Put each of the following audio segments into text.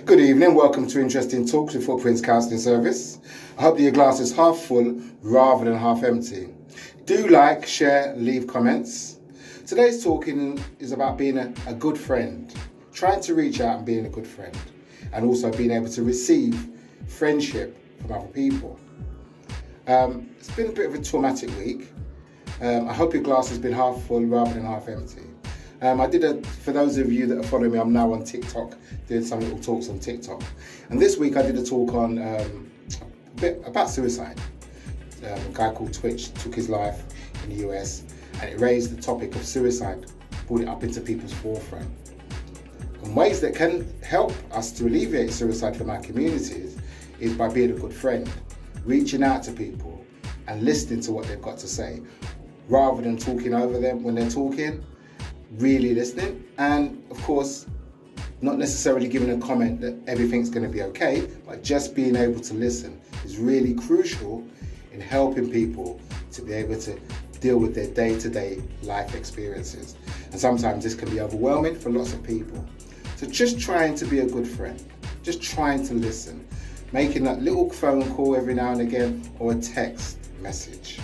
Good evening, welcome to Interesting Talks with Footprints Counselling Service. I hope that your glass is half full rather than half empty. Do like, share, leave comments. Today's talking is about being a good friend, trying to reach out and being a good friend, and also being able to receive friendship from other people. It's been a bit of a traumatic week. I hope your glass has been half full rather than half empty. For those of you that are following me, I'm now on TikTok, doing some little talks on TikTok. And this week I did a talk on a bit about suicide. A guy called Twitch took his life in the US, and it raised the topic of suicide, brought it up into people's forefront. And ways that can help us to alleviate suicide from our communities is by being a good friend, reaching out to people and listening to what they've got to say, rather than talking over them when they're talking. Really listening, and of course not necessarily giving a comment that everything's going to be okay, but just being able to listen is really crucial in helping people to be able to deal with their day-to-day life experiences. And sometimes this can be overwhelming for lots of people. So just trying to be a good friend, just trying to listen, making that little phone call every now and again, or a text message,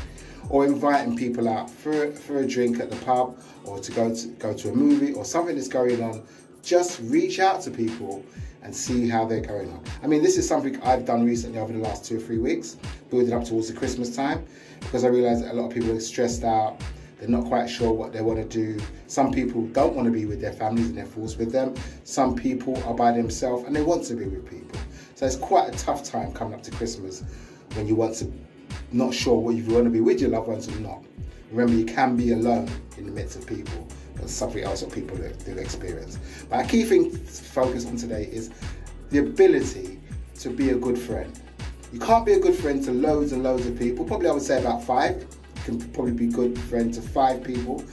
or inviting people out for a drink at the pub, or to go to a movie, or something that's going on. Just reach out to people and see how they're going on. I mean, this is something I've done recently over the last 2 or 3 weeks, building up towards the Christmas time, because I realised that a lot of people are stressed out. They're not quite sure what they want to do. Some people don't want to be with their families and they're forced with them. Some people are by themselves and they want to be with people. So it's quite a tough time coming up to Christmas when you want to, not sure whether you want to be with your loved ones or not. Remember, you can be alone in the midst of people. That's something else that people do experience. But a key thing to focus on today is the ability to be a good friend. You can't be a good friend to loads and loads of people. Probably I would say about 5. You can probably be a good friend to 5 people.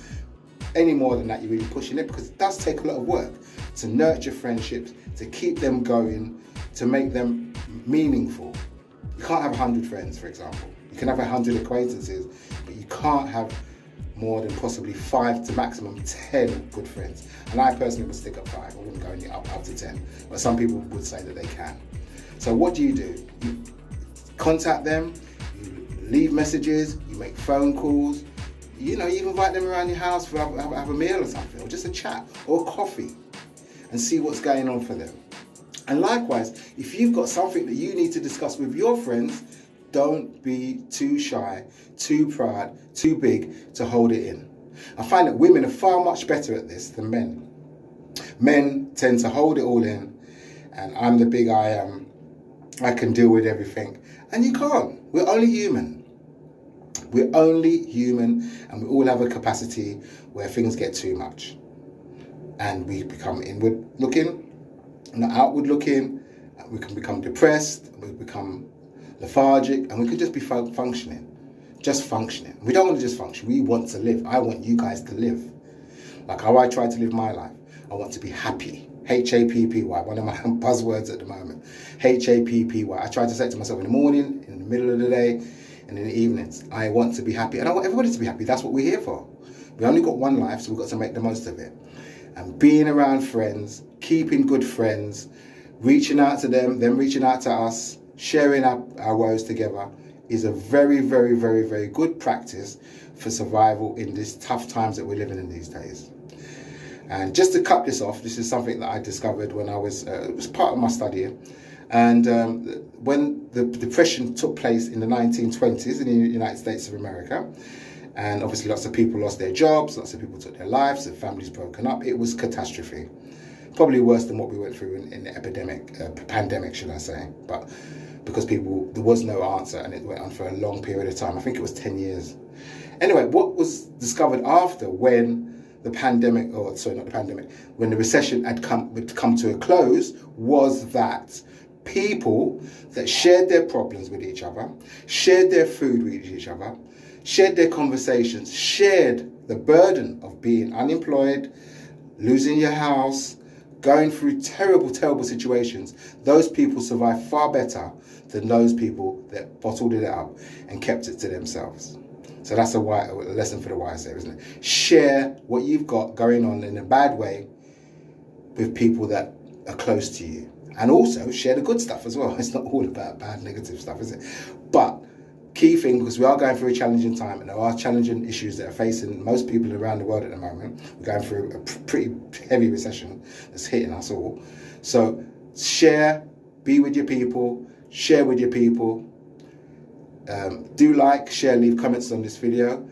Any more than that, you're really pushing it, because it does take a lot of work to nurture friendships, to keep them going, to make them meaningful. You can't have 100 friends, for example. You can have 100 acquaintances, but you can't have more than possibly 5 to maximum 10 good friends. And I personally would stick at 5. I wouldn't go any up to 10. But some people would say that they can. So what do? You contact them, you leave messages, you make phone calls, you invite them around your house for have a meal or something, or just a chat or a coffee, and see what's going on for them. And likewise, if you've got something that you need to discuss with your friends, don't be too shy, too proud, too big to hold it in. I find that women are far much better at this than men. Men tend to hold it all in, and I'm the big I am. I can deal with everything. And you can't. We're only human. We're only human, and we all have a capacity where things get too much. And we become inward looking, not outward looking. We can become depressed, we become lethargic, and we could just be functioning. Just functioning. We don't want to just function. We want to live. I want you guys to live. Like how I try to live my life. I want to be happy. Happy, one of my buzzwords at the moment. Happy. I try to say it to myself in the morning, in the middle of the day, and in the evenings. I want to be happy, and I want everybody to be happy. That's what we're here for. We only got one life, so we've got to make the most of it. And being around friends, keeping good friends, reaching out to them reaching out to us, sharing our woes together is a very, very, very, very good practice for survival in these tough times that we're living in these days. And just to cut this off, this is something that I discovered when I was, it was part of my study. And when the Depression took place in the 1920s in the United States of America, and obviously lots of people lost their jobs, lots of people took their lives, their families broken up, it was catastrophe. Probably worse than what we went through in the pandemic, should I say. But because there was no answer, and it went on for a long period of time. I think it was 10 years. Anyway, what was discovered after when the pandemic, when the recession had come to a close, was that people that shared their problems with each other, shared their food with each other, shared their conversations, shared the burden of being unemployed, losing your house, going through terrible, terrible situations, those people survived far better than those people that bottled it up and kept it to themselves. So that's a lesson for the wise there, isn't it? Share what you've got going on in a bad way with people that are close to you. And also share the good stuff as well. It's not all about bad, negative stuff, is it? But key thing, because we are going through a challenging time and there are challenging issues that are facing most people around the world at the moment. We're going through a pretty heavy recession that's hitting us all. So share, be with your people, share with your people. Do like, share, leave comments on this video.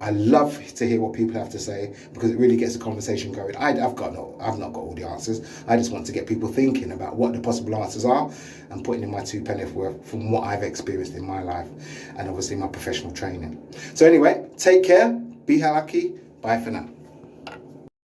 I love to hear what people have to say because it really gets the conversation going. I've not got all the answers. I just want to get people thinking about what the possible answers are and putting in my 2 pennies worth from what I've experienced in my life and obviously my professional training. So anyway, take care, be lucky, bye for now.